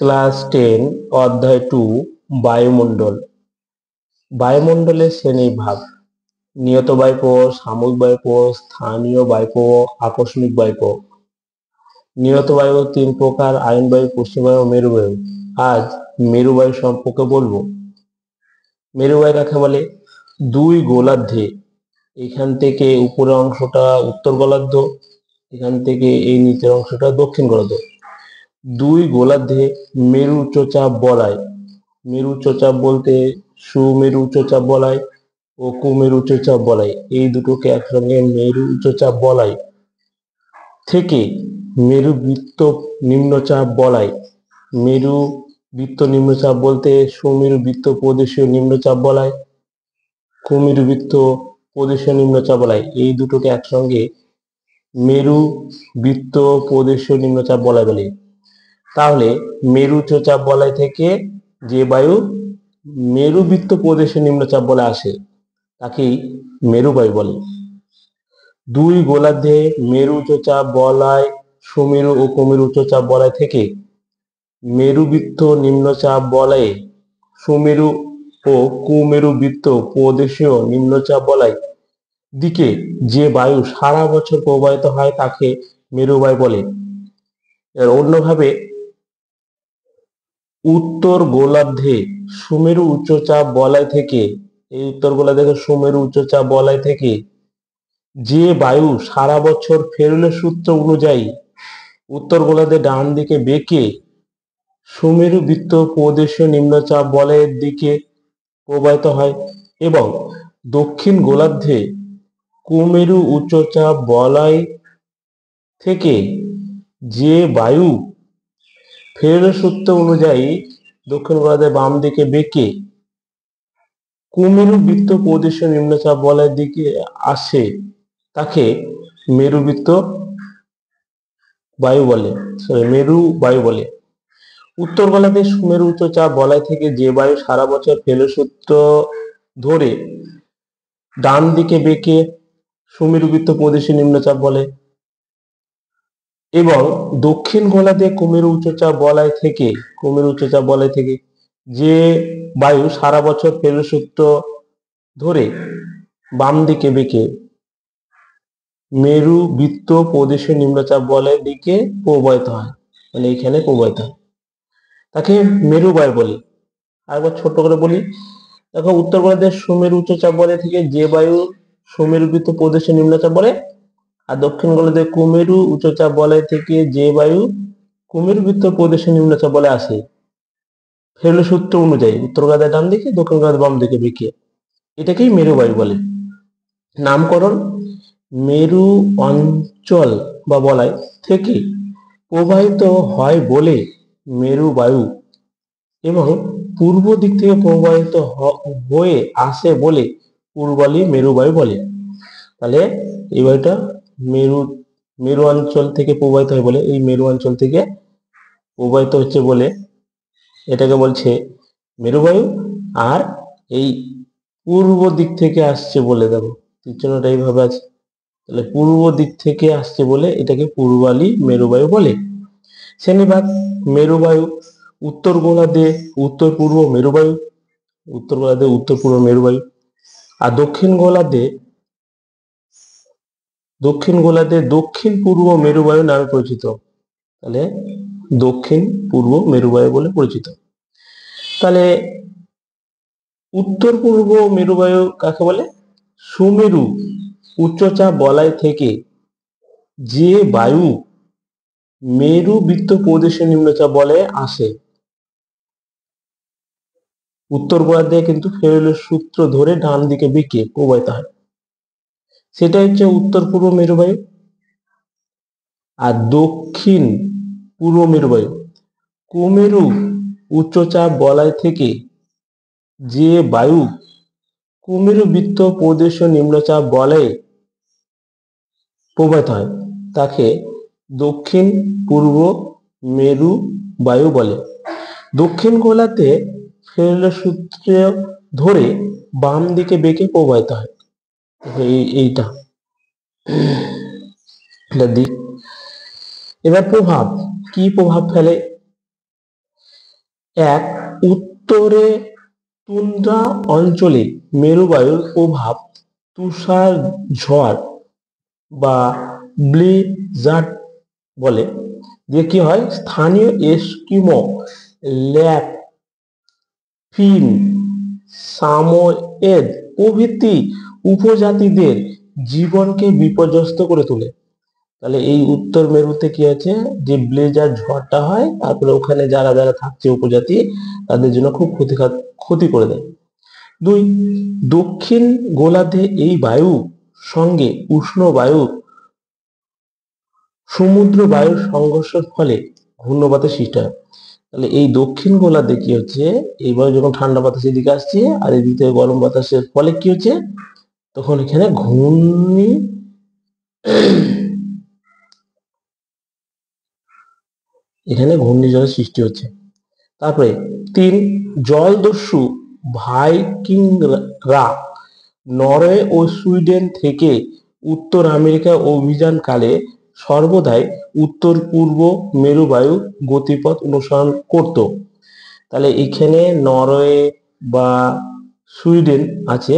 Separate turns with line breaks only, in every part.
Class 10 অধ্যায় 2 বায়ুমণ্ডল। বায়ুমণ্ডলের শ্রেণীবিভাগ: নিয়ত বায়ুপ্রবাহ, সাময়িক বায়ুপ্রবাহ, স্থানীয় বায়ুপ্রবাহ, আকস্মিক বায়ুপ্রবাহ। নিয়ত বায়ু 3 প্রকার: আয়ন বায়ু, পশ্চিম বায়ু ও মেরু বায়ু। আজ মেরু বায়ু সম্পর্কে বলবো। মেরু বায়ু কাকে বলে? দুই গোলার্ধে, এখান থেকে উপরের অংশটা উত্তর গোলার্ধ, এখান থেকে এই নিচের অংশটা দক্ষিণ গোলার্ধ। দুই গোলার্ধে মেরু উচ্চচাপ বলয়। মেরু উচ্চচাপ বলতে সুমেরু উচ্চচাপ বলয় ও কুমেরু উচ্চচাপ বলয়, এই দুটোকে একসঙ্গে মেরু উচ্চচাপ বলয় থেকে মেরু বৃত্ত নিম্নচাপ বলয়। মেরু বৃত্ত নিম্নচাপ বলতে সুমেরু বৃত্ত প্রদেশীয় নিম্নচাপ বলয়, কুমেরু বৃত্ত প্রদেশীয় নিম্নচাপ বলয়, এই দুটোকে একসঙ্গে মেরু বৃত্ত প্রদেশীয় নিম্নচাপ বলয় বলে। তাহলে মেরু উচ্চচাপ বলয় থেকে যে বায়ু মেরু বৃত্ত প্রদেশে নিম্নচাপ বলে আসে তাকেই মেরু বায়ু বলে। দুই গোলার্ধে মেরু উচ্চচাপ বলয়, সুমেরু ও কুমেরু উচ্চচাপ বলয় থেকে মেরু বৃত্ত নিম্নচাপ বলয়ে সুমেরু ও কুমেরু বৃত্ত প্রদেশীয় নিম্নচাপ বলয় দিকে যে বায়ু সারা বছর প্রবাহিত হয় তাকে মেরু বায়ু বলে। এর অন্যভাবে উত্তর গোলার্ধে সুমেরু উচ্চচাপ বলয় থেকে, এই উত্তর গোলার্ধে সুমেরু উচ্চচাপ বলয় থেকে যে বায়ু সারা বছর ফেরুলের সূত্র অনুযায়ী উত্তর গোলার্ধে ডান দিকে বেঁকে সুমেরু বৃত্ত প্রদেশীয় নিম্নচাপ বলয়ের দিকে প্রবাহিত হয়, এবং দক্ষিণ গোলার্ধে কুমেরু উচ্চচাপ বলয় থেকে যে বায়ু ফেরুলের সূত্র অনুযায়ী দক্ষিণ গোলার্ধে বাম দিকে বেঁকে কুমেরু বৃত্ত প্রদেশীয় নিম্নচাপ বলয়ের দিকে আসে তাকে মেরু বৃত্ত বায়ু বলে, মেরু বায়ু বলে। উত্তর গোলার্ধে সুমেরু উচ্চচাপ বলয় থেকে যে বায়ু সারা বছর ফেরুলের সূত্র ধরে ডান দিকে বেঁকে সুমেরু বৃত্ত প্রদেশীয় নিম্নচাপ বলে, এবং দক্ষিণ গোলার্ধে কুমেরু উচ্চচাপ বলয় থেকে যে বায়ু সারা বছর ফেরুলের সূত্র ধরে বাম দিকে বেঁকে মেরু বৃত্ত প্রদেশীয় নিম্নচাপ বলয়ের দিকে প্রবাহিত হয়, মানে এইখানে প্রবাহিত হয়, তাকে মেরু বায়ু বলে। আরেকবার ছোট করে বলি, দেখো উত্তর গোলার্ধের সুমেরু উচ্চচাপ বলয় থেকে যে বায়ু সুমেরু বৃত্ত প্রদেশীয় নিম্নচাপ বলে, আর দক্ষিণ গোলার্ধের কুমেরু উচ্চচাপ বলয় থেকে যে বায়ু কুমেরু বৃত্ত প্রদেশীয় নিম্নচাপ বলে আসে ফেরুলের সূত্র অনুযায়ী উত্তর গোলার্ধের ডান দিকে দক্ষিণ গোলার্ধের বাম দিকে বেঁকে, এটাকেই মেরু বায়ু বলে। নামকরণ: মেরু অঞ্চল বা বলয় থেকে প্রবাহিত হয় বলে মেরু বায়ু, এবং পূর্ব দিক থেকে প্রবাহিত হয়ে আসে বলে পূর্বালি মেরু বায়ু বলে। তাহলে এই বায়ুটা মেরু অঞ্চল থেকে প্রবাহিত হয় বলে, এই মেরু অঞ্চল থেকে প্রবাহিত হচ্ছে বলে এটাকে বলছে মেরু বায়ু। আর এই পূর্ব দিক থেকে আসছে বলে, দেখো তীরচিহ্নটা এইভাবে আছে, তাহলে পূর্ব দিক থেকে আসছে বলে এটাকে পূর্বালি মেরু বায়ু বলে। শ্রেণীবিভাগ: মেরু বায়ু: উত্তর গোলার্ধে উত্তর পূর্ব মেরু বায়ু, আর দক্ষিণ গোলার্ধে দক্ষিণ পূর্ব মেরু বায়ু নামে পরিচিত। তাহলে দক্ষিণ পূর্ব মেরু বায়ু বলে পরিচিত। তাহলে উত্তর পূর্ব মেরু বায়ু কাকে বলে? সুমেরু উচ্চচাপ বলয় থেকে যে বায়ু মেরু বৃত্ত প্রদেশীয় নিম্নচাপ বলয়ে আসে, উত্তর গোলার্ধে কিন্তু ফেরুলের সূত্র ধরে ডান দিকে বেঁকে প্রবাহিত হয়, সেটা হচ্ছে উত্তর পূর্ব মেরু বায়ু। আর দক্ষিণ পূর্ব মেরু বায়ু কুমেরু উচ্চচাপ বলয় থেকে যে বায়ু কুমেরু বৃত্ত প্রদেশীয় নিম্নচাপ বলয়ে প্রবাহিত হয় তাকে দক্ষিণ পূর্ব মেরু বায়ু বলে। দক্ষিণ গোলার্ধে ফেরুলের সূত্র ধরে বাম দিকে বেঁকে প্রবাহিত হয়, এইটা দিক। এবার প্রভাব, কি প্রভাব ফেলে? এক, উত্তরে তুন্দ্রা অঞ্চলে মেরুবায়ুর প্রভাব তুষার ঝড় বা ব্লিজার্ড বলে। যে কি হয়, স্থানীয় এস্কিমো, ল্যাপ, ফিন, সামোয়েদ প্রভৃতি উপজাতিদের জীবনকে বিপর্যস্ত করে তোলে। তাহলে এই উত্তর মেরুতে কি আছে, যে ব্লেজার ঝড়টা হয়, তারপরে ওখানে যারা যারা থাকছে উপজাতি, তাদের জন্য খুব ক্ষতি করে দেয়। দুই, দক্ষিণ গোলার্ধে এই বায়ু সঙ্গে উষ্ণ বায়ু সমুদ্র বায়ুর সংঘর্ষের ফলে ঘূর্ণবাতের সৃষ্টি হয়। তাহলে এই দক্ষিণ গোলার্ধে কি হচ্ছে, এইবার যখন ঠান্ডা বাতাস এদিকে আসছে আর এদিকে গরম বাতাসের ফলে কি হচ্ছে, তখন এখানে ঘূর্ণিঝড়ের সৃষ্টি হচ্ছে। তারপরে তিন, জলদস্যু ভাইকিংরা নরওয়ে ও সুইডেন থেকে উত্তর আমেরিকা অভিযানকালে সর্বদাই উত্তর পূর্ব মেরুবায়ু গতিপথ অনুসরণ করত। তাহলে এখানে নরওয়ে বা সুইডেন আছে,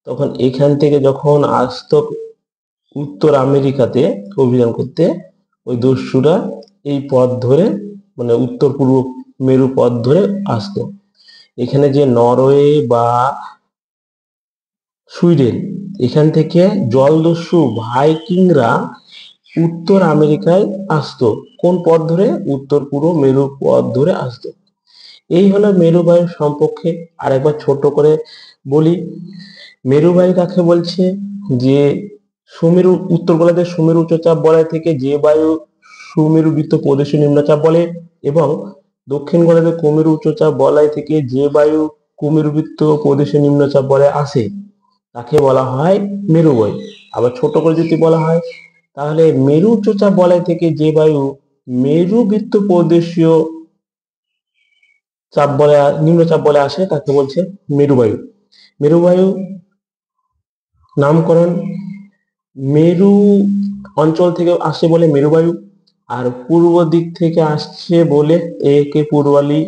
তখন এখান থেকে যখন আসতো উত্তর আমেরিকাতে অভিযান করতে, ওই দস্যুরা এই পথ ধরে, মানে উত্তর পূর্ব মেরু পথ ধরে আসতো। এখানে যে নরওয়ে বা সুইডেন, এখান থেকে জলদস্যু ভাইকিংরা উত্তর আমেরিকায় আসতো কোন পথ ধরে, উত্তর পূর্ব মেরু পথ ধরে আসতো। এই হলো মেরুবায়ু সম্পর্কে আরেকবার ছোট করে বলি। মেরুবায়ু কাকে বলছে, যে সুমেরু উত্তর গোলার্ধের সুমেরু উচ্চচাপ বলয় থেকে যে বায়ু সুমেরুবৃত্ত প্রদেশীয় নিম্নচাপ বলে, এবং দক্ষিণ গোলার্ধের কুমেরু উচ্চচাপ বলয় থেকে যে বায়ু কুমেরুবৃত্ত প্রদেশীয় নিম্নচাপ বলয়ে আসে, তাকে বলা হয় মেরুবায়ু। আবার ছোট করে যদি বলা হয়, তাহলে মেরু উচ্চচাপ বলয় থেকে যে বায়ু মেরুবৃত্ত প্রদেশীয় চাপ বলে নিম্নচাপ বলে আসে, তাকে বলছে মেরুবায়ু। মেরুবায়ু নামকরণ মেরু অঞ্চল থেকে আসে বলে মেরুবায়ু, আর পূর্ব দিক থেকে আসছে বলে একে পূর্বালি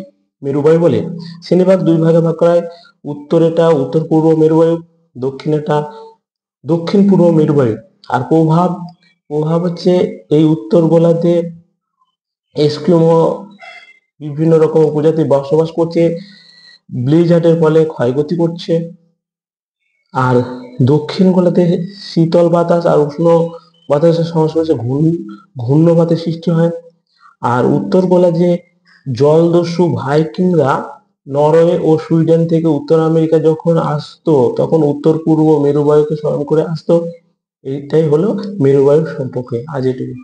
মেরুবায়ু বলে। শ্রেণীভাগ দুই ভাগে ভাগ করা হয়, উত্তরেটা উত্তর পূর্ব মেরুবায়ু, দক্ষিণেটা দক্ষিণ পূর্ব মেরুবায়ু। আর প্রভাব প্রভাব হচ্ছে এই উত্তর গোলার্ধে এস্কিমো বিভিন্ন রকম উপজাতি বসবাস করছে, ব্লিজার্ডের ফলে ক্ষয়ক্ষতি করছে। আর দক্ষিণ গোলার্ধে শীতল বাতাস আর উষ্ণ বাতাসের সংস্পর্শে ঘূর্ণবাতের সৃষ্টি হয়। আর উত্তর গোলার্ধে জলদস্যু ভাইকিংরা নরওয়ে ও সুইডেন থেকে উত্তর আমেরিকা যখন আসতো, তখন উত্তর পূর্ব মেরুবায়ুকে স্মরণ করে আসতো। এইটাই হলো মেরুবায়ু সম্পর্কে আজ এটুকু।